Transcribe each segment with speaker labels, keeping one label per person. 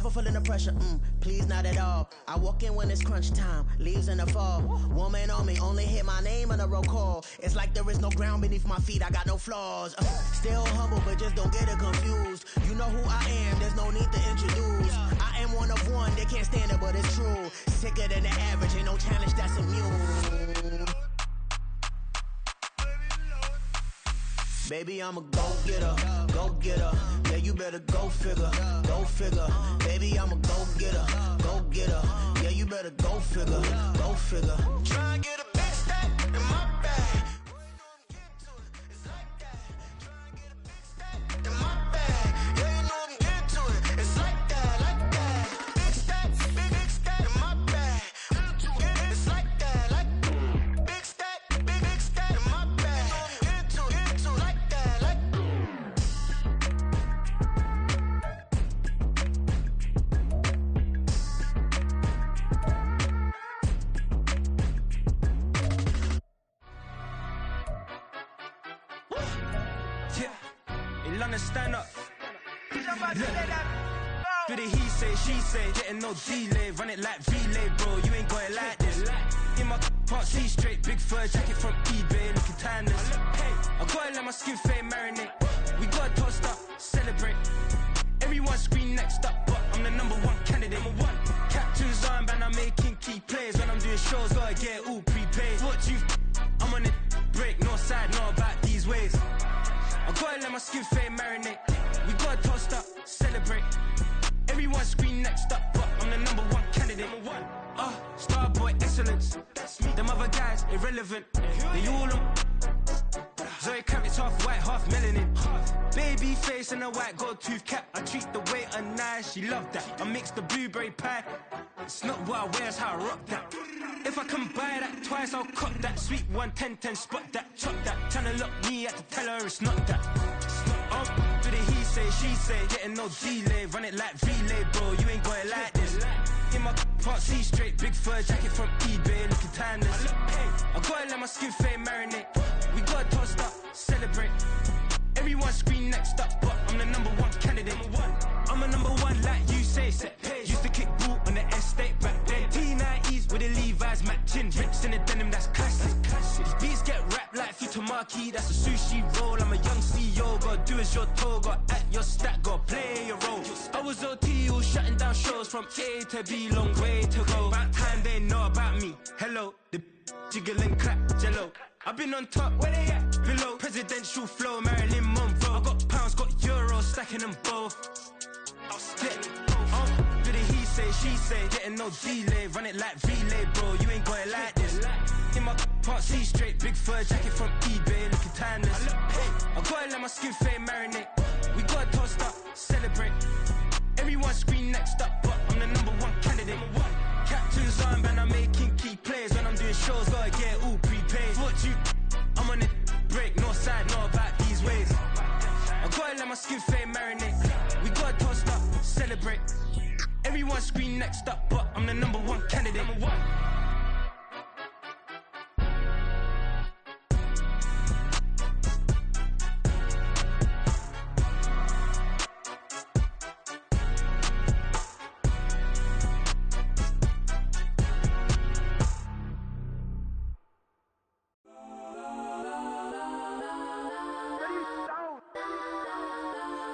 Speaker 1: never feeling the pressure, please not at all. I walk in when it's crunch time, leaves in the fall. Woman on me, only hit my name on a roll call. It's like there is no ground beneath my feet, I got no flaws. Still humble, but just don't get it confused. You know who I am, there's no need to introduce. I am one of one, they can't stand it, but it's true. Sicker than the average, ain't no challenge that's immune. Baby, I'm a go-getter, go-getter. Yeah, you better go figure, go figure. Baby, I'm a go-getter, go-getter. Yeah, you better go figure, go figure. Try and get a big stack in my bag. It's like that. Try and get a big stack in my bag. Yeah, you know I'm getting to it. It's like that, like that. Big stack, big stack in my bag. It's like that, like big stack, big stack in my bag. Get to it, like that, like.
Speaker 2: London, stand up. Do the he say, she say, getting no delay, run it like relay, bro. You ain't got it like this. In my can't see straight, big fur jacket from eBay, looking timeless. I gotta let my skin fade marinate. We gotta toast up, celebrate. Everyone scream next up, but I'm the number one candidate. Captain's armband, I'm making key plays. When I'm doing shows, gotta get it all prepaid. What you I'm on it, break, no side, no about these ways. I gotta let my skin fade marinate. We gotta toast up, celebrate. Everyone scream next up, but I'm the number one candidate. Starboy excellence. Them other guys irrelevant. They all on. Zoe Kravitz's half white, half melanin. Baby face and a white gold tooth cap. I treat the waiter nice, she love that. I mix the blueberry pie. It's not what I wear, it's how I rock that. If I can buy that twice, I'll cop that. Sweet 110, spot that, chop that. Tryna lock me at the teller, it's not that. Do the he say, she say, getting no delay, run it like relay, bro. You ain't got it like this. In my can't see straight, big fur jacket from eBay, looking timeless. I gotta let my skin fade marinate. We gotta toast up, celebrate. Everyone scream next up, but I'm the number one candidate. I'm a number one, like you say. Used to kick ball on the estate back then. T90s with the Levi's matching. Rips in the denim, that's classic. These beats get wrapped like Futamaki, that's a sushi roll. I'm a young CEO, gotta do as you're told. Gotta act your stat, gotta play your role. I was OT, all shutting down shows from A to B, long way to go. About time they know about me. Hello, the jiggle and clap, jello. I've been on top, where they at? Below, presidential flow, Marilyn Monroe. I got pounds, got euros, stacking them both. Do the he say, she say, getting no delay, run it like relay, bro. You ain't got it like this. In my can't see straight, big fur jacket from eBay, looking timeless. I gotta let my skin fade marinate. We gotta toast up, celebrate. Everyone scream next up, but I'm the number one candidate. Captain's armband, I'm making key plays. When I'm doing shows, gotta get it all prepaid. What you I'm on it, break, no side, no about these ways. I gotta let my skin fade marinate. We gotta toast up, celebrate. Everyone scream next up, but I'm the number one candidate.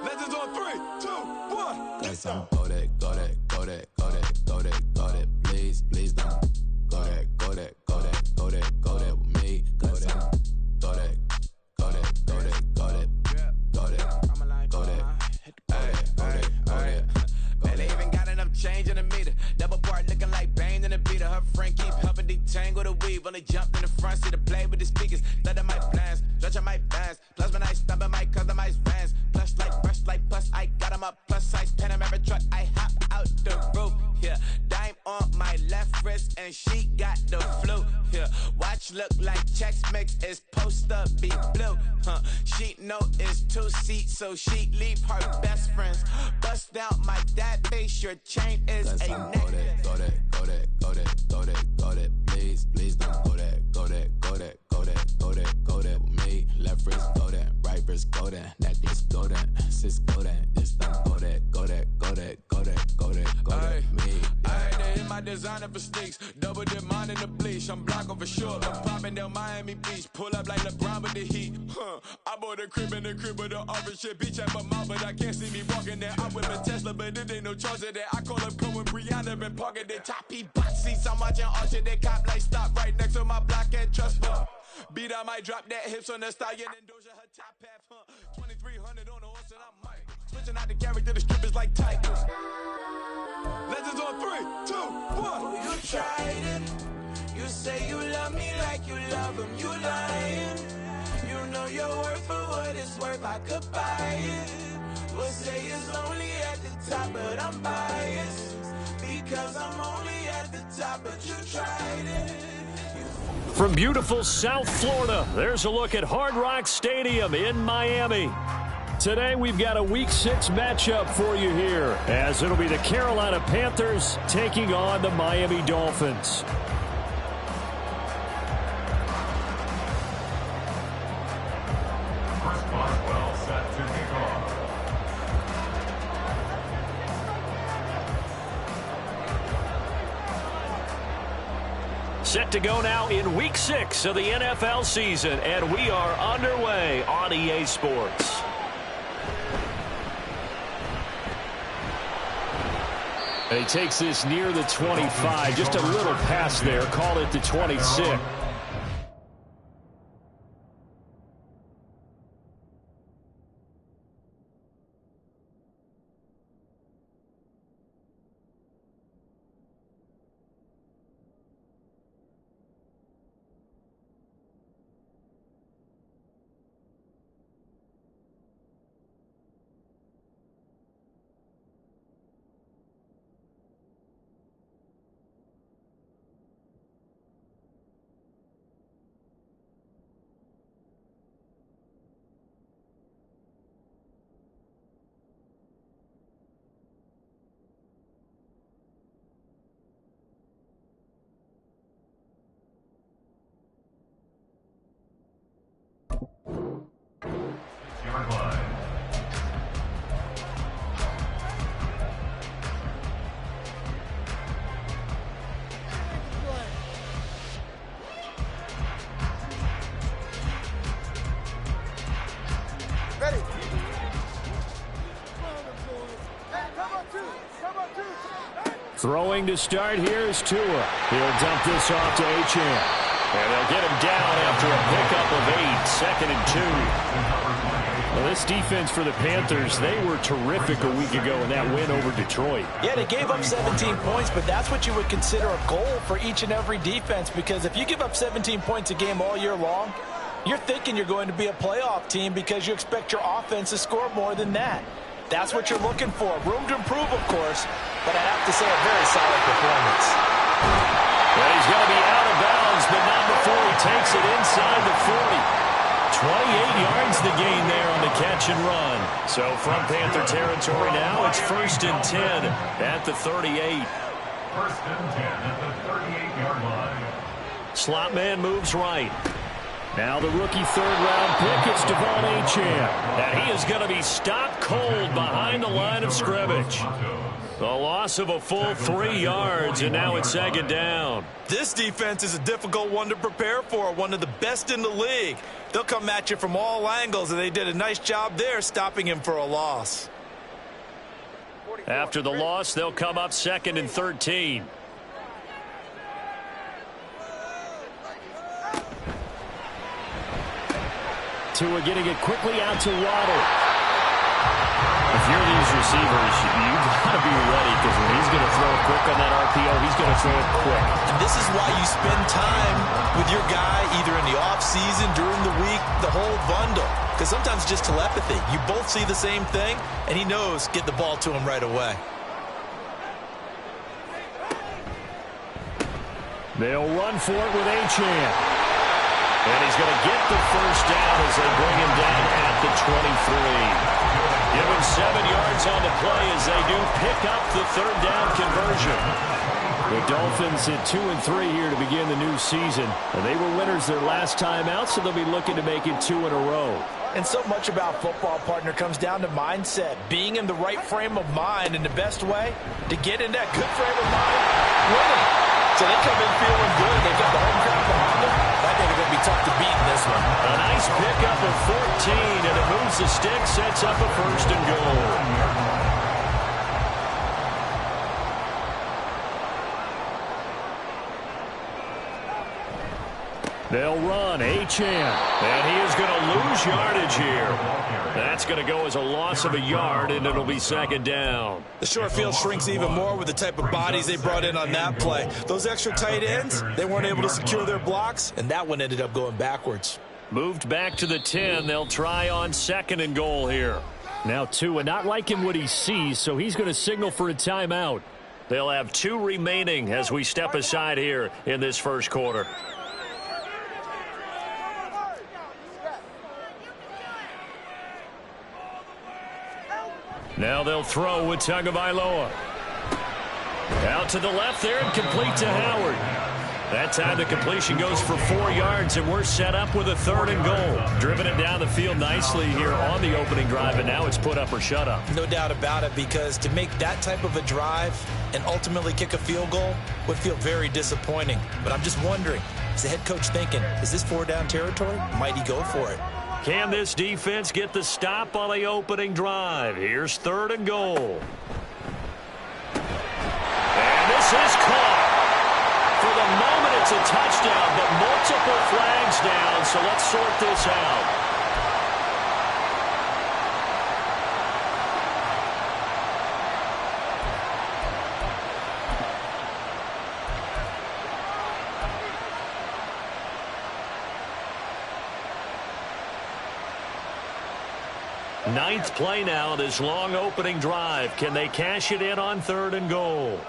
Speaker 3: Legends on 3, 2, 1.
Speaker 4: Let's go that, go that, go that, go that, go that, go that. Please, please don't. Go that, go that, go that, go that, go that with me. Go that, go that, go that, go that, go that, go that, go that.
Speaker 3: Man, they even got enough change in the meter. Double part looking like Bane in the beater. Her friend keep helping detangle the weave. Only jumped in the front seat to play with the speakers. Study my plans, stretching my bands. Plus when I stop in my customized vans. Plush like brush like plus, I got 'em up. Plus size Panamera truck, I hop out the roof. Yeah, dime on my left wrist and she got the flu. Yeah, watch look like Chex Mix, is post up be blue. She know it's 2 seats, so she leave her best friends. Bust down my dad face, your chain is
Speaker 4: Let's
Speaker 3: a
Speaker 4: go
Speaker 3: neck.
Speaker 4: that, go that, go that, go that, go that, go that. Please, please don't go that, go that, go that, go that, go that, go that with me. Left wrist go that, right wrist go that, necklace go that, sis go that, it's done go that. that, go that, go that, go that, go that, go that, me.
Speaker 3: Ayy, they hit my designer for sneaks. Double dip mine in the bleach. I'm blocking for sure. I'm popping down Miami Beach. Pull up like LeBron with the heat. I bought a crib in the crib with the office shit. Beach at my mouth, but I can't see me walking there. I whip a Tesla, but it ain't no charge of that. I call up Cohen, Brianna, been parking the top box seats. I'm watching all shit. They cop like stop right next to my block at Trust Fund. Beat, I might drop that hips on the stallion and Doja her top half. 2300 on the horse and I'm Mike. Switching out the character, the strippers like Tigers. Legends on 3, 2, 1.
Speaker 1: Oh, you tried it. You say you love me like you love him. You lying. You know your worth for what it's worth. I could buy it. We'll say it's only at the top, but I'm biased because I'm only at the top. But you tried it.
Speaker 5: From beautiful South Florida, there's a look at Hard Rock Stadium in Miami. Today we've got a Week 6 matchup for you here, as it'll be the Carolina Panthers taking on the Miami Dolphins. Set to go now in Week 6 of the NFL season, and we are underway on EA Sports. And he takes this near the 25, just a little pass there, called it the 26. Throwing to start here is Tua. He'll dump this off to Achane. And they'll get him down after a pickup of 8, 2nd and 2. Well, this defense for the Panthers, they were terrific a week ago in that win over Detroit.
Speaker 6: Yeah, they gave up 17 points, but that's what you would consider a goal for each and every defense, because if you give up 17 points a game all year long, you're thinking you're going to be a playoff team because you expect your offense to score more than that. That's what you're looking for. Room to improve, of course, but I'd have to say a very solid performance.
Speaker 5: Well, he's going to be out of bounds, but not before he takes it inside the 40. 28 yards the gain there on the catch and run. So from Panther territory now, it's 1st and 10 at the 38.
Speaker 7: 1st and 10 at the 38-yard line.
Speaker 5: Slot man moves right. Now the rookie third-round pick, it's Devon Achane. And he is going to be stopped cold behind the line of scrimmage. The loss of a full 3 yards, and now it's 2nd down.
Speaker 6: This defense is a difficult one to prepare for, one of the best in the league. They'll come at you from all angles, and they did a nice job there stopping him for a loss.
Speaker 5: After the loss, they'll come up 2nd and 13. Tua getting it quickly out to Waddle. If you're these receivers, you've got to be ready, because when he's going to throw it quick on that RPO, he's going to throw it quick.
Speaker 6: And this is why you spend time with your guy either in the offseason, during the week, the whole bundle. Because sometimes it's just telepathy. You both see the same thing, and he knows get the ball to him right away.
Speaker 5: They'll run for it with Achane. And he's going to get the first down as they bring him down at the 23. Give him 7 yards on the play as they do pick up the 3rd down conversion. The Dolphins at 2 and 3 here to begin the new season. And they were winners their last time out, so they'll be looking to make it 2 in a row.
Speaker 6: And so much about football, partner, comes down to mindset, being in the right frame of mind, and the best way to get in that good frame of mind, winning. So they come in feeling good. They got the home crowd behind them. I think it's going to be tough to beat in this one.
Speaker 5: A nice pickup of 14, and it moves the stick, sets up a 1st and goal. They'll run Achane, and he is going to lose yardage here. That's going to go as a loss of a yard, and it'll be 2nd down.
Speaker 6: The short field shrinks even more with the type of bodies they brought in on that play. Those extra tight ends, they weren't able to secure their blocks, and that one ended up going backwards.
Speaker 5: Moved back to the 10. They'll try on 2nd and goal here. Now Tua not liking what he sees, so he's going to signal for a timeout. They'll have 2 remaining as we step aside here in this first quarter. Now they'll throw with Tagovailoa. Out to the left there and complete to Howard. That time the completion goes for 4 yards, and we're set up with a 3rd and goal. Driven it down the field nicely here on the opening drive, and now it's put up or shut up.
Speaker 6: No doubt about it, because to make that type of a drive and ultimately kick a field goal would feel very disappointing. But I'm just wondering, is the head coach thinking, is this 4-down territory? Might he go for it?
Speaker 5: Can this defense get the stop on the opening drive? Here's 3rd and goal. And this is caught. For the moment, it's a touchdown, but multiple flags down, so let's sort this out. Ninth play now, this long opening drive. Can they cash it in on 3rd and goal?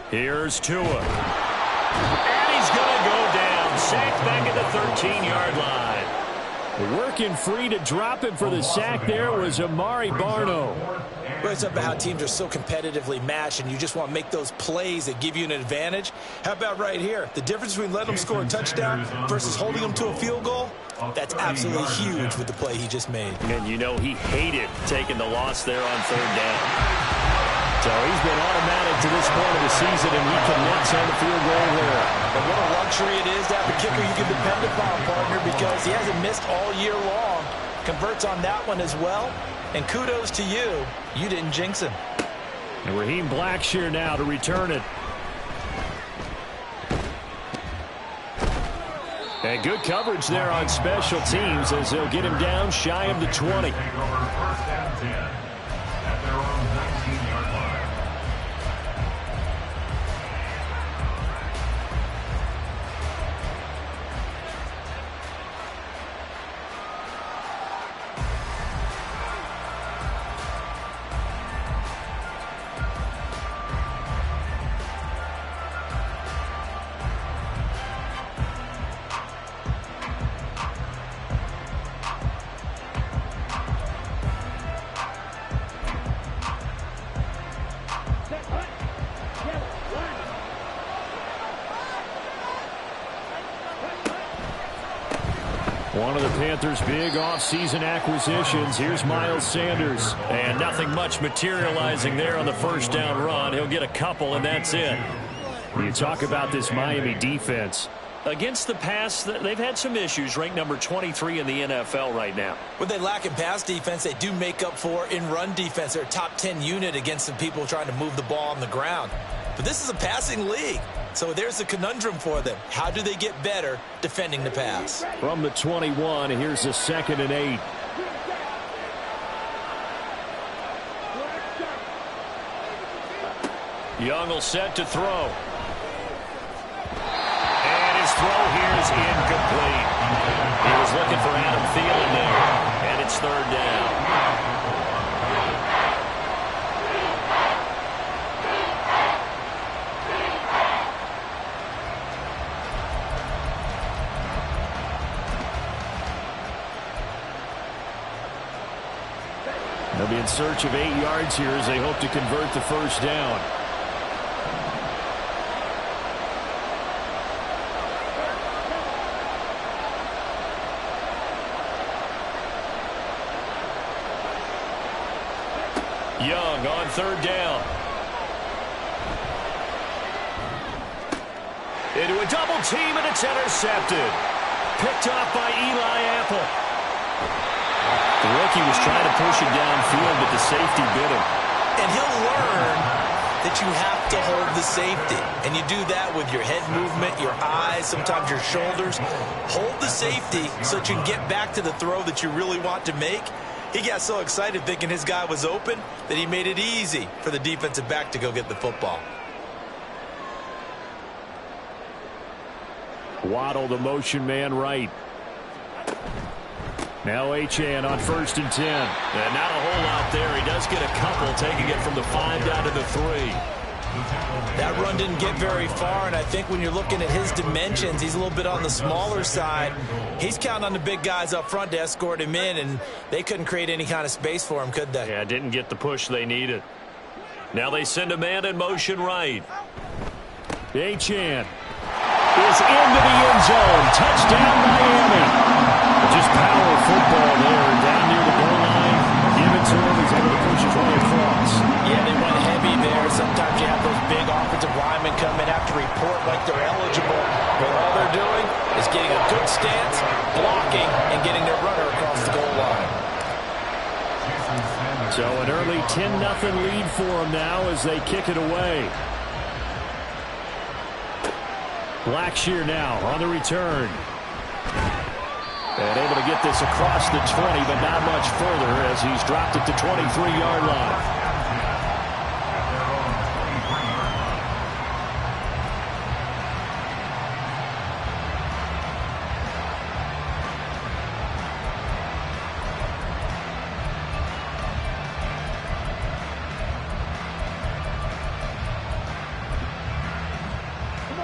Speaker 5: Here's Tua. And he's going to go down. Sacked back at the 13-yard line. Working free to drop him for the sack there was Amari Barno.
Speaker 6: Well, it's about how teams are so competitively matched, and you just want to make those plays that give you an advantage. How about right here? The difference between letting them score a touchdown versus holding them to a field goal, that's absolutely huge with the play he just made.
Speaker 5: And you know he hated taking the loss there on 3rd down. So he's been automatic to this point of the season, and he connects on the field goal there.
Speaker 6: And what a luxury it is to have a kicker you can depend upon, partner, because he hasn't missed all year long. Converts on that one as well. And kudos to you. You didn't jinx him.
Speaker 5: And Raheem Blackshear now to return it. And good coverage there on special teams as they'll get him down shy of the 20.
Speaker 7: Take over 1st and 10 at their own 19-yard line.
Speaker 5: One of the Panthers' big offseason acquisitions. Here's Miles Sanders. And nothing much materializing there on the 1st down run. He'll get a couple, and that's it. You talk about this Miami defense. Against the pass, they've had some issues. Ranked number 23 in the NFL right now.
Speaker 6: When they lack in pass defense, they do make up for in run defense. They're a top 10 unit against some people trying to move the ball on the ground. But this is a passing league. So there's a conundrum for them. How do they get better defending the pass?
Speaker 5: From the 21, here's a 2nd and 8. Young will set to throw. And his throw here is incomplete. He was looking for Adam Thielen there. And it's 3rd down. They'll be in search of 8 yards here as they hope to convert the 1st down. Young on third down. Into a double team, and it's intercepted. Picked off by Eli Apple. The rookie was trying to push it downfield, but the safety bit him.
Speaker 6: And he'll learn that you have to hold the safety. And you do that with your head movement, your eyes, sometimes your shoulders. Hold the safety so that you can get back to the throw that you really want to make. He got so excited thinking his guy was open that he made it easy for the defensive back to go get the football.
Speaker 5: Waddle, the motion man right. Now Achane on 1st and 10. And not a whole lot there. He does get a couple, taking it from the 5 down to the 3.
Speaker 6: That run didn't get very far, and I think when you're looking at his dimensions, he's a little bit on the smaller side. He's counting on the big guys up front to escort him in, and they couldn't create any kind of space for him, could they?
Speaker 5: Yeah, didn't get the push they needed. Now they send a man in motion right. Achane is into the end zone. Touchdown, Miami. Just power football there, down near the goal line. Give it to him. He's able to push his way across.
Speaker 6: Yeah, they went heavy there. Sometimes you have those big offensive linemen come in after report like they're eligible. But all they're doing is getting a good stance, blocking, and getting their runner across the goal line.
Speaker 5: So an early 10-0 lead for them now as they kick it away. Blackshear now on the return. And able to get this across the 20, but not much further as he's dropped it to 23-yard line.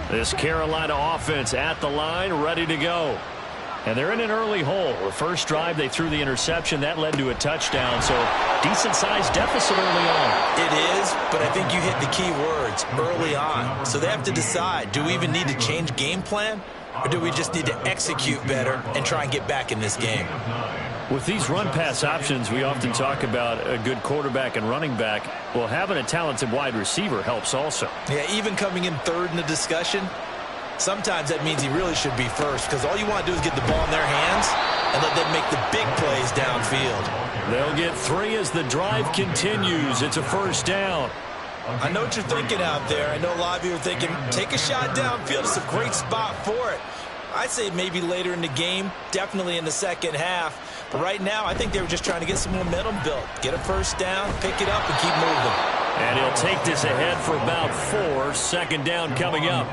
Speaker 5: This Carolina offense at the line, ready to go. And they're in an early hole. The first drive, they threw the interception. That led to a touchdown, so decent-sized deficit early on.
Speaker 6: It is, but I think you hit the key words, early on. So they have to decide, do we even need to change game plan, or do we just need to execute better and try and get back in this game?
Speaker 5: With these run-pass options, we often talk about a good quarterback and running back. Well, having a talented wide receiver helps also.
Speaker 6: Yeah, even coming in third in the discussion, sometimes that means he really should be first, because all you want to do is get the ball in their hands and let them make the big plays downfield.
Speaker 5: They'll get 3 as the drive continues. It's a first down.
Speaker 6: I know what you're thinking out there. I know a lot of you are thinking, take a shot downfield. It's a great spot for it. I'd say maybe later in the game, definitely in the second half. But right now, I think they were just trying to get some momentum built. Get a first down, pick it up, and keep moving.
Speaker 5: And he'll take this ahead for about 4. Second down coming up.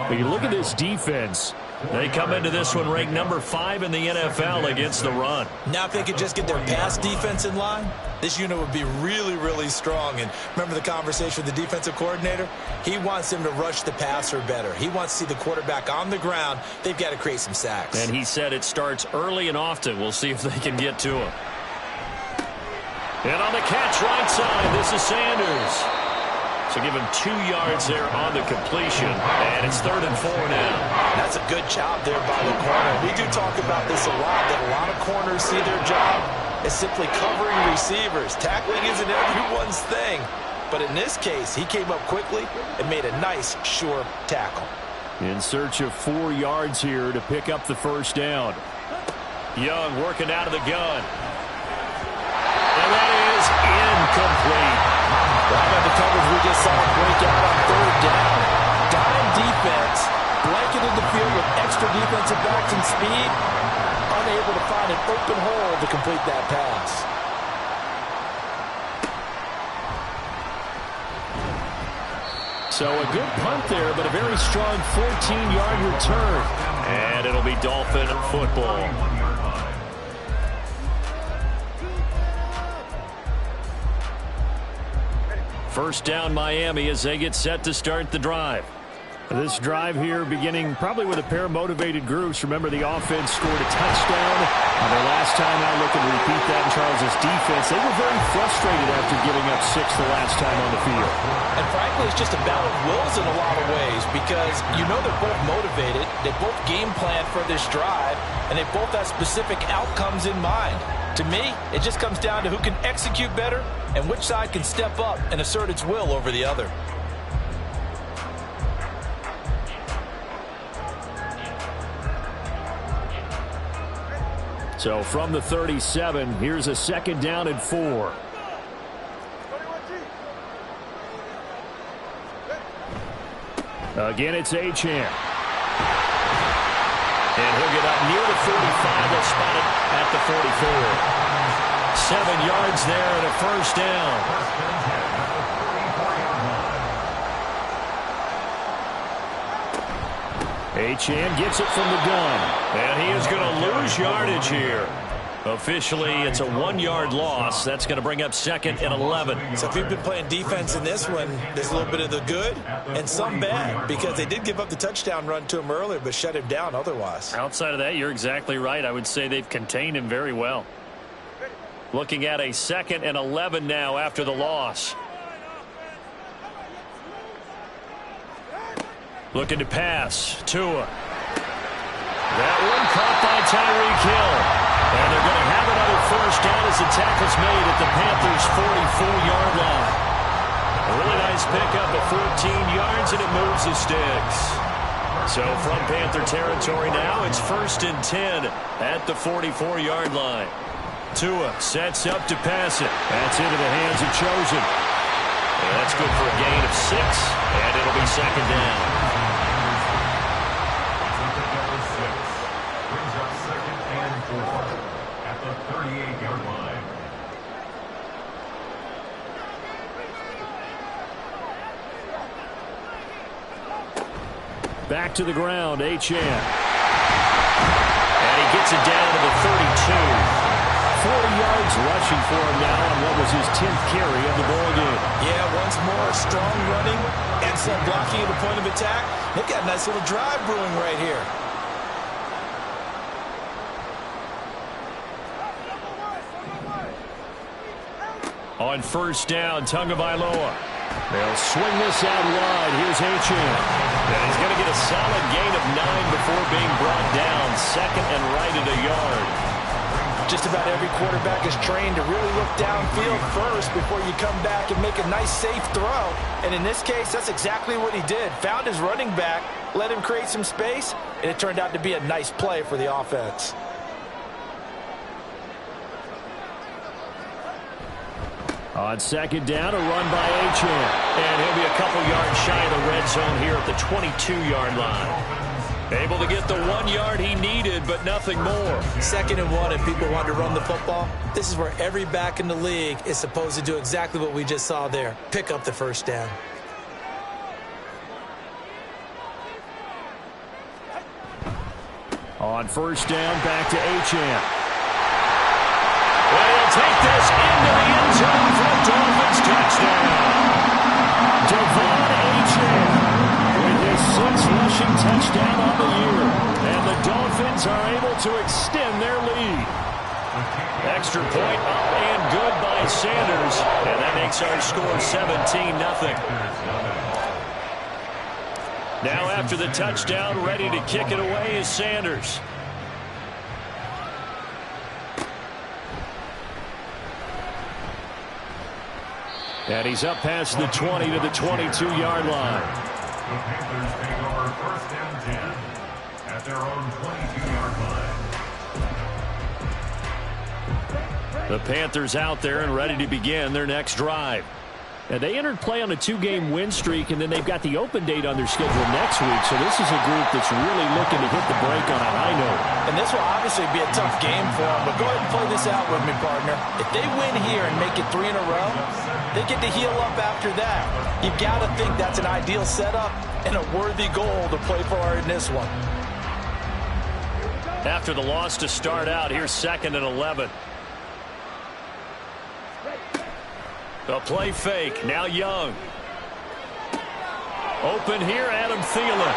Speaker 5: But you look at this defense. They come into this one ranked number 5 in the NFL against the run.
Speaker 6: Now if they could just get their pass defense in line, this unit would be really, really strong. And remember the conversation with the defensive coordinator? He wants them to rush the passer better. He wants to see the quarterback on the ground. They've got to create some sacks.
Speaker 5: And he said it starts early and often. We'll see if they can get to him. And on the catch right side, this is Sanders. So give him 2 yards there on the completion. And it's 3rd and 4 now.
Speaker 6: That's a good job there by the corner. We do talk about this a lot, that a lot of corners see their job as simply covering receivers. Tackling isn't everyone's thing. But in this case, he came up quickly and made a nice, sure tackle.
Speaker 5: In search of 4 yards here to pick up the first down. Young working out of the gun. And that is incomplete.
Speaker 6: Right on the coverage, we just saw it break out on 3rd down. Dime defense, blanketed the field with extra defensive backs and speed, unable to find an open hole to complete that pass.
Speaker 5: So a good punt there, but a very strong 14-yard return. And it'll be Dolphin football. First down Miami as they get set to start the drive. This drive here beginning probably with a pair of motivated groups. Remember, the offense scored a touchdown. Their last time out, looking to repeat that in Charles' defense. They were very frustrated after giving up 6 the last time on the field.
Speaker 6: And frankly, it's just a battle of wills in a lot of ways because you know they're both motivated. They both game plan for this drive, and they both have specific outcomes in mind. To me, it just comes down to who can execute better and which side can step up and assert its will over the other.
Speaker 5: So from the 37, here's a 2nd down and 4. Again, it's Achane. And he'll get up near the 45. They'll spot it at the 44. 7 yards there and a 1st down. Achane gets it from the gun. And he is going to lose yardage here. Officially, it's a 1-yard loss. That's going to bring up 2nd and 11.
Speaker 6: So if you've been playing defense in this one, there's a little bit of the good and some bad because they did give up the touchdown run to him earlier but shut him down otherwise.
Speaker 5: Outside of that, you're exactly right. I would say they've contained him very well. Looking at a 2nd and 11 now after the loss. Looking to pass. Tua. That one caught by Tyreek Hill. And they're going to have another 1st down as the tackle's made at the Panthers' 44-yard line. A really nice pickup at 14 yards, and it moves the sticks. So from Panther territory now, it's 1st and 10 at the 44-yard line. Tua sets up to pass it. That's into the hands of Chosen. And that's good for a gain of 6, and it'll be 2nd down. Back to the ground, Achane. And he gets it down to the 32. 40 yards rushing for him now on what was his 10th carry of the ball game.
Speaker 6: Yeah, once more, strong running and some blocking at the point of attack. They've got a nice little drive brewing right here.
Speaker 5: On 1st down, Tagovailoa. They'll swing this out wide. Here's Achane. And he's going to get a solid gain of 9 before being brought down. 2nd and right at a yard.
Speaker 6: Just about every quarterback is trained to really look downfield first before you come back and make a nice, safe throw. And in this case, that's exactly what he did. Found his running back, let him create some space, and it turned out to be a nice play for the offense.
Speaker 5: On 2nd down, a run by Achane. And he'll be a couple yards shy of the red zone here at the 22-yard line. Able to get the 1 yard he needed, but nothing more.
Speaker 6: 2nd and 1, if people want to run the football, this is where every back in the league is supposed to do exactly what we just saw there. Pick up the 1st down.
Speaker 5: On 1st down, back to Achane. Well, he'll take this into the end zone for a Dolphins touchdown. Devon Achane with his 6th rushing touchdown on the year. And the Dolphins are able to extend their lead. Extra point up and good by Sanders. And that makes our score 17-0. Now after the touchdown, ready to kick it away is Sanders. And he's up past the 20 to the 22-yard line.
Speaker 7: The Panthers take over 1st and 10 at their own 22-yard line.
Speaker 5: The Panthers out there and ready to begin their next drive. And they entered play on a 2-game win streak, and then they've got the open date on their schedule next week. So this is a group that's really looking to hit the break on a high note.
Speaker 6: And this will obviously be a tough game for them, but go ahead and play this out with me, partner. If they win here and make it 3 in a row, they get to heal up after that. You've got to think that's an ideal setup and a worthy goal to play for in this one.
Speaker 5: After the loss to start out, here's 2nd and 11. A play fake. Now Young. Open here, Adam Thielen.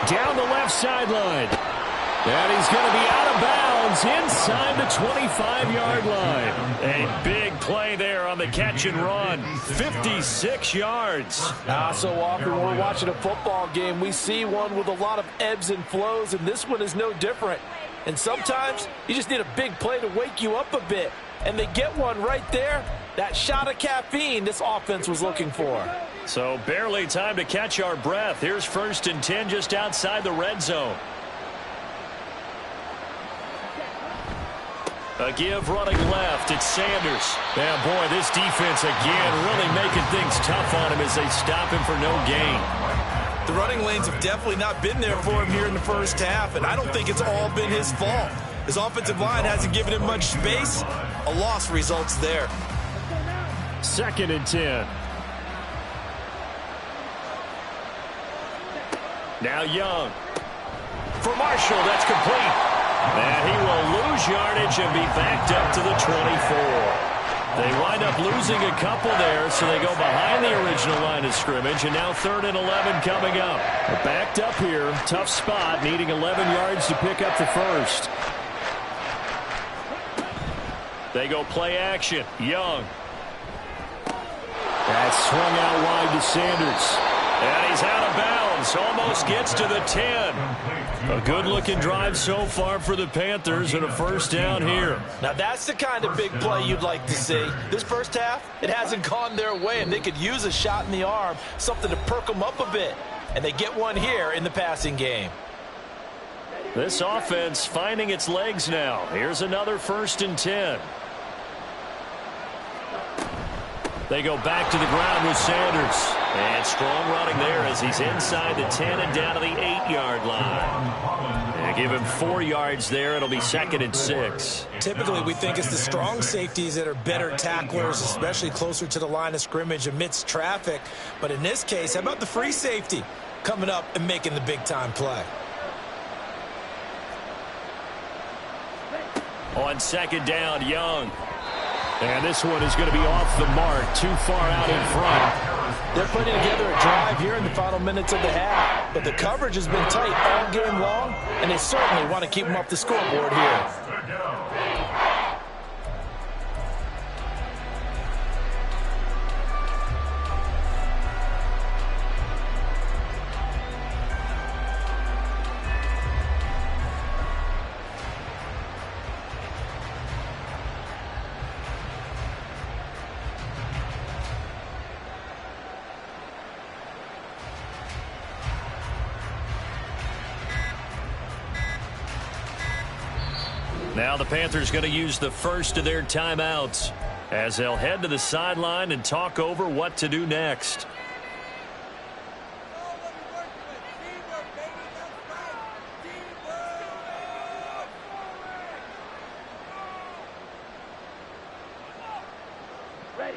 Speaker 5: Down the left sideline. And he's going to be out of bounds inside the 25-yard line. A big play there on the catch and run. 56 yards.
Speaker 6: So often when we're watching a football game, we see one with a lot of ebbs and flows, and this one is no different. And sometimes you just need a big play to wake you up a bit. And they get one right there. That shot of caffeine this offense was looking for.
Speaker 5: So barely time to catch our breath. Here's 1st and 10 just outside the red zone. A give running left. It's Sanders. Yeah, boy, this defense again really making things tough on him as they stop him for no gain.
Speaker 6: The running lanes have definitely not been there for him here in the first half, and I don't think it's all been his fault. His offensive line hasn't given him much space. A loss results there.
Speaker 5: 2nd and 10. Now Young. For Marshall, that's complete. And he will lose yardage and be backed up to the 24. They wind up losing a couple there, so they go behind the original line of scrimmage, and now 3rd and 11 coming up. They're backed up here, tough spot, needing 11 yards to pick up the first. They go play action. Young. That's swung out wide to Sanders. And he's out of bounds. Almost gets to the 10. A good-looking drive so far for the Panthers and a first down here.
Speaker 6: Now that's the kind of big play you'd like to see. This first half, it hasn't gone their way, and they could use a shot in the arm, something to perk them up a bit. And they get one here in the passing game.
Speaker 5: This offense finding its legs now. Here's another 1st and 10. They go back to the ground with Sanders. And strong running there as he's inside the 10 and down to the 8-yard line. And give him 4 yards there. It'll be 2nd and 6.
Speaker 6: Typically, we think it's the strong safeties that are better tacklers, especially closer to the line of scrimmage amidst traffic. But in this case, how about the free safety coming up and making the big-time play?
Speaker 5: On 2nd down, Young. And this one is going to be off the mark, too far out in front.
Speaker 6: They're putting together a drive here in the final minutes of the half. But the coverage has been tight all game long, and they certainly want to keep them off the scoreboard here.
Speaker 5: Now the Panthers going to use the first of their timeouts as they'll head to the sideline and talk over what to do next.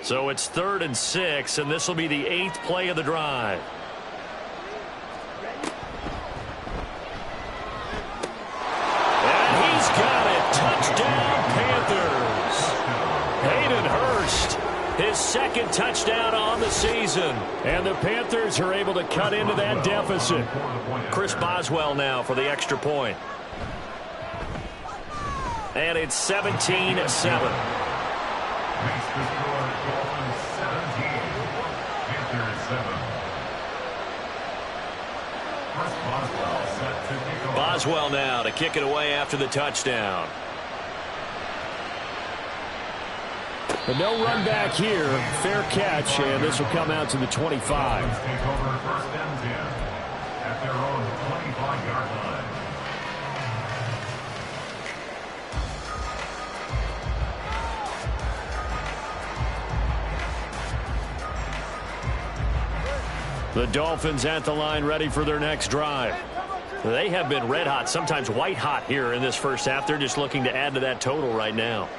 Speaker 5: So it's 3rd and 6, and this will be the 8th play of the drive. Touchdown, Panthers. Hayden Hurst, his 2nd touchdown on the season. And the Panthers are able to cut into that deficit. Chris Boswell now for the extra point. And it's 17-7. Boswell now to kick it away after the touchdown. But no run back here. Fair catch, and this will come out to the 25.
Speaker 7: Take over 1st and 10 at their own 25-yard line.
Speaker 5: The Dolphins at the line ready for their next drive. They have been red hot, sometimes white hot here in this first half. They're just looking to add to that total right now.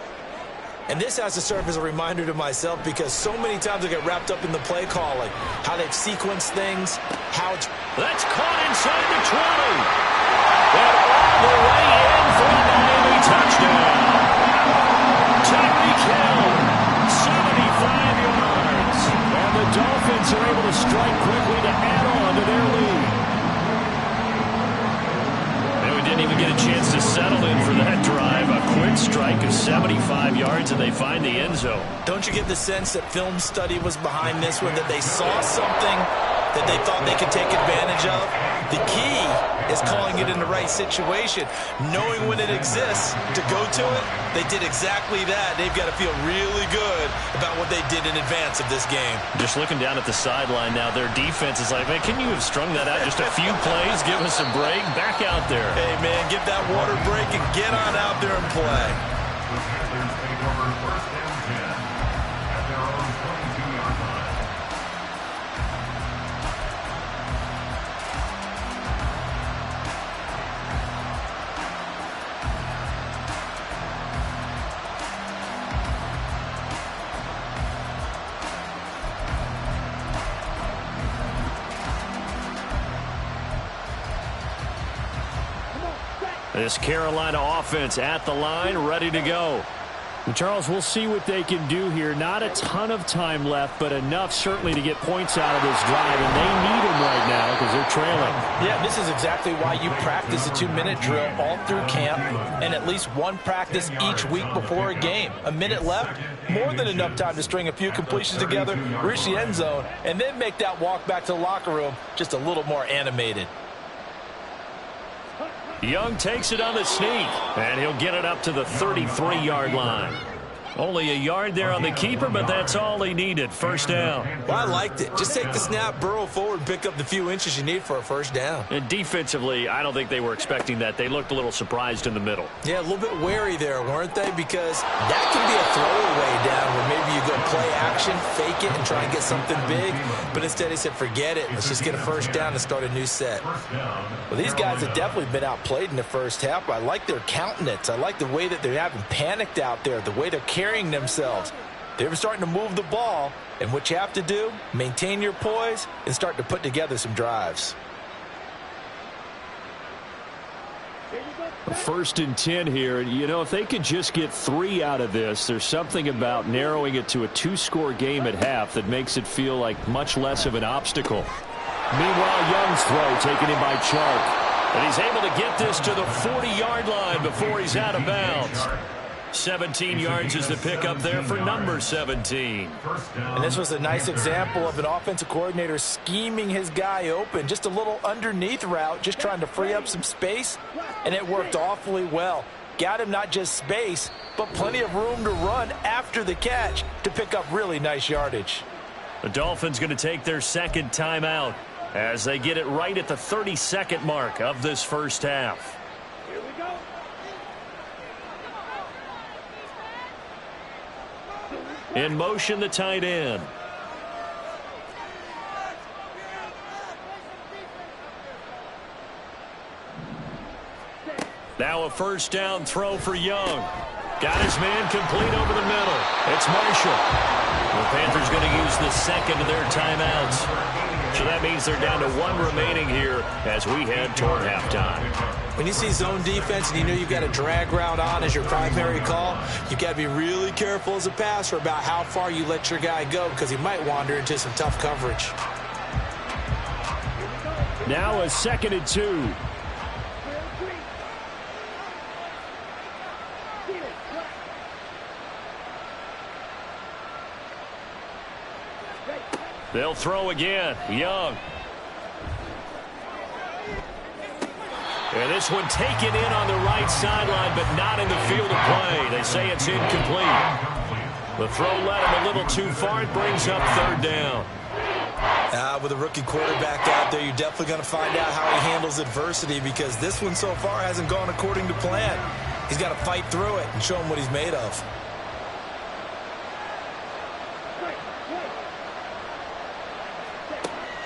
Speaker 6: And this has to serve as a reminder to myself because so many times I get wrapped up in the play calling, how they've sequenced things, how it's...
Speaker 5: That's caught inside the 20. And all the way in for a Miami touchdown. Tyreek Hill, 75 yards. And the Dolphins are able to strike 25 yards, and they find the end zone.
Speaker 6: Don't you get the sense that film study was behind this one, that they saw something that they thought they could take advantage of? The key is calling it in the right situation, knowing when it exists to go to it. They did exactly that. They've got to feel really good about what they did in advance of this game.
Speaker 5: Just looking down at the sideline now, their defense is like, man, can you have strung that out just a few plays? Give us a break. Back out there.
Speaker 6: Hey, man, give that water break and get on out there and play.
Speaker 7: The Panthers take over first and 10 at their own 22-yard line.
Speaker 5: This Carolina offense at the line, ready to go.
Speaker 8: And Charles, we'll see what they can do here. Not a ton of time left, but enough certainly to get points out of this drive, and they need them right now because they're trailing.
Speaker 6: Yeah, this is exactly why you practice a 2-minute drill all through camp and at least one practice each week before a game. A minute left, more than enough time to string a few completions together, reach the end zone, and then make that walk back to the locker room just a little more animated.
Speaker 5: Young takes it on the sneak, and he'll get it up to the 33-yard line. Only a yard there on the keeper, but that's all he needed. First down.
Speaker 6: Well, I liked it. Just take the snap, burrow forward, pick up the few inches you need for a first down.
Speaker 5: And defensively, I don't think they were expecting that. They looked a little surprised in the middle.
Speaker 6: Yeah, a little bit wary there, weren't they? Because that can be a throwaway down where maybe you go play action, fake it, and try and get something big. But instead, he said, forget it. Let's just get a first down and start a new set. Well, these guys have definitely been outplayed in the first half. I like their countenance. I like the way that they haven't panicked out there, the way they're carrying themselves. They're starting to move the ball, and what you have to do, maintain your poise and start to put together some drives.
Speaker 8: First and 10 here. You know, if they could just get 3 out of this, there's something about narrowing it to a 2-score game at half that makes it feel like much less of an obstacle. Meanwhile, Young's throw taken in by Chark.
Speaker 5: And he's able to get this to the 40-yard line before he's out of bounds. 17 yards is the pickup there for number 17.
Speaker 6: And this was a nice example of an offensive coordinator scheming his guy open. Just a little underneath route, just trying to free up some space, and it worked awfully well. Got him not just space, but plenty of room to run after the catch to pick up really nice yardage.
Speaker 5: The Dolphins going to take their second timeout as they get it right at the 32nd mark of this first half. In motion, the tight end. Now a first down throw for Young. Got his man complete over the middle. It's Marshall. The Panthers going to use the second of their timeouts. So that means they're down to 1 remaining here as we head toward halftime.
Speaker 6: When you see zone defense and you know you've got a drag route on as your primary call, you've got to be really careful as a passer about how far you let your guy go because he might wander into some tough coverage.
Speaker 8: Now a 2nd and 2.
Speaker 5: They'll throw again. Young. And this one taken in on the right sideline, but not in the field of play. They say it's incomplete. The throw led him a little too far. It brings up 3rd down.
Speaker 6: With a rookie quarterback out there, you're definitely going to find out how he handles adversity because this one so far hasn't gone according to plan. He's got to fight through it and show him what he's made of.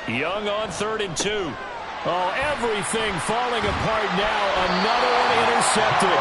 Speaker 5: Young on 3rd and 2.
Speaker 8: Oh, everything falling apart now. Another one intercepted.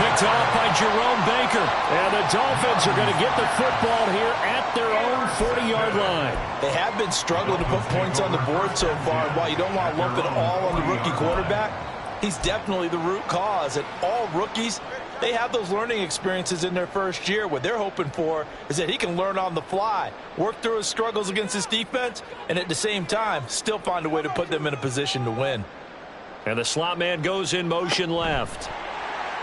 Speaker 8: Picked off by Jerome Baker. And the Dolphins are going to get the football here at their own 40-yard line.
Speaker 6: They have been struggling to put points on the board so far. While you don't want to lump it all on the rookie quarterback, he's definitely the root cause. And all rookies, they have those learning experiences in their first year. What they're hoping for is that he can learn on the fly, work through his struggles against his defense, and at the same time, still find a way to put them in a position to win.
Speaker 5: And the slot man goes in motion left.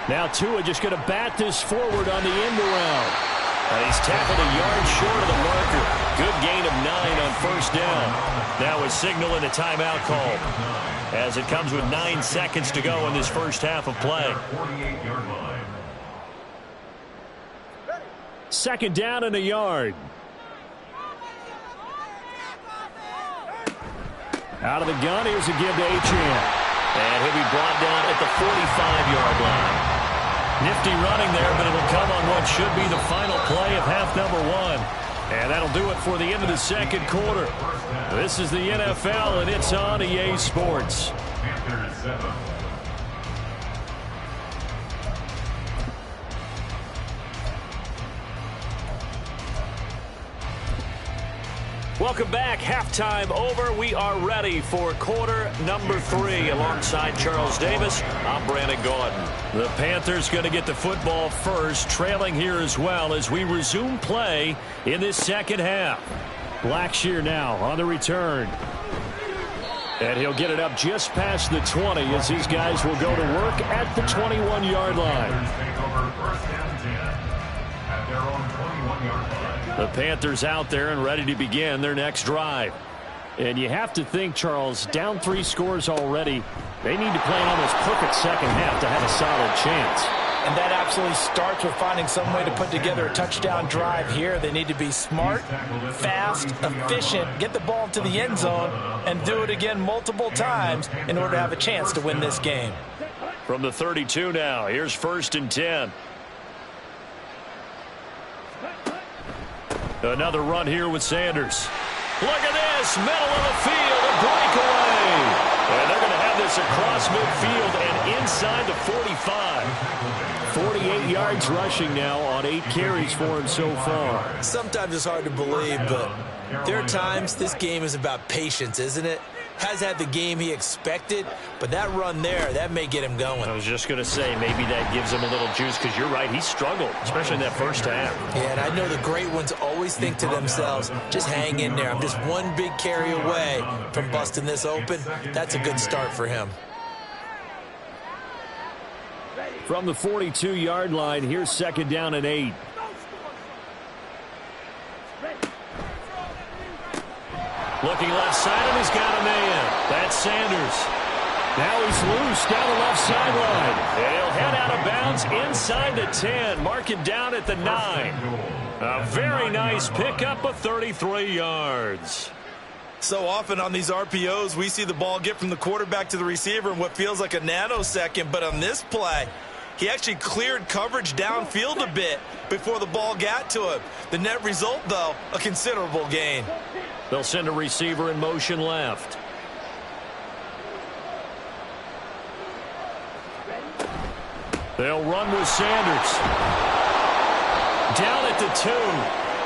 Speaker 8: Now Tua just going to bat this forward on the end around. And he's tackled a yard short of the marker. Good gain of 9 on first down. Now a signal and a timeout call, as it comes with 9 seconds to go in this first half of play. Second down and a yard. Out of the gun, here's a give to Achane. And he'll be brought down at the 45-yard line. Nifty running there, but it'll come on what should be the final play of half number 1. And that'll do it for the end of the second quarter. This is the NFL, and it's on EA Sports. Welcome back. Halftime over. We are ready for quarter number 3. Alongside Charles Davis, I'm Brandon Gaudin. The Panthers going to get the football first, trailing here as well as we resume play in this second half. Blackshear now on the return. And he'll get it up just past the 20 as his guys will go to work at the 21-yard line. The Panthers out there and ready to begin their next drive. And you have to think, Charles, down 3 scores already. They need to play an almost perfect second half to have a solid chance.
Speaker 6: And that absolutely starts with finding some way to put together a touchdown drive here. They need to be smart, fast, efficient, get the ball to the end zone, and do it again multiple times in order to have a chance to win this game.
Speaker 8: From the 32 now, here's 1st and 10. Another run here with Sanders. Look at this, middle of the field, a breakaway. And they're going to have this across midfield and inside the 45. 48 yards rushing now on 8 carries for him so far.
Speaker 9: Sometimes it's hard to believe, but there are times this game is about patience, isn't it? Has had the game he expected, but that run there, that may get him going.
Speaker 8: I was just going to say, maybe that gives him a little juice, because you're right, he struggled, especially in that first half.
Speaker 9: Yeah, and I know the great ones always think to themselves, just hang in there. I'm just one big carry away from busting this open. That's a good start for him.
Speaker 8: From the 42-yard line, here's 2nd down and 8. Looking left side, and he's got a man. That's Sanders. Now he's loose down the left sideline. And he'll head out of bounds inside the 10. Mark it down at the 9. A very nice pickup of 33 yards.
Speaker 6: So often on these RPOs, we see the ball get from the quarterback to the receiver in what feels like a nanosecond. But on this play, he actually cleared coverage downfield a bit before the ball got to him. The net result, though, a considerable gain.
Speaker 8: They'll send a receiver in motion left. They'll run with Sanders. Down at the 2.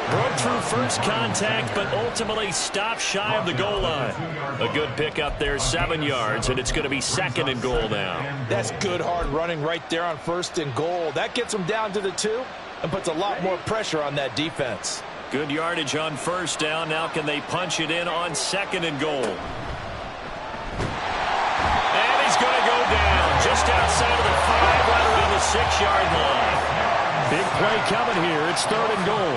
Speaker 8: Broke through first contact, but ultimately stopped shy of the goal line. A good pickup there, 7 yards, and it's going to be 2nd and goal now.
Speaker 6: That's good hard running right there on 1st and goal. That gets them down to the 2 and puts a lot more pressure on that defense.
Speaker 8: Good yardage on 1st down. Now can they punch it in on 2nd and goal? And he's going to go down just outside of the 5, right around the 6-yard line. Big play coming here. It's 3rd and goal.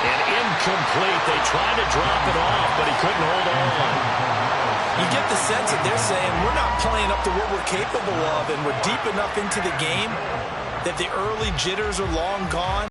Speaker 8: And incomplete. They tried to drop it off, but he couldn't hold on.
Speaker 6: You get the sense that they're saying we're not playing up to what we're capable of, and we're deep enough into the game that the early jitters are long gone.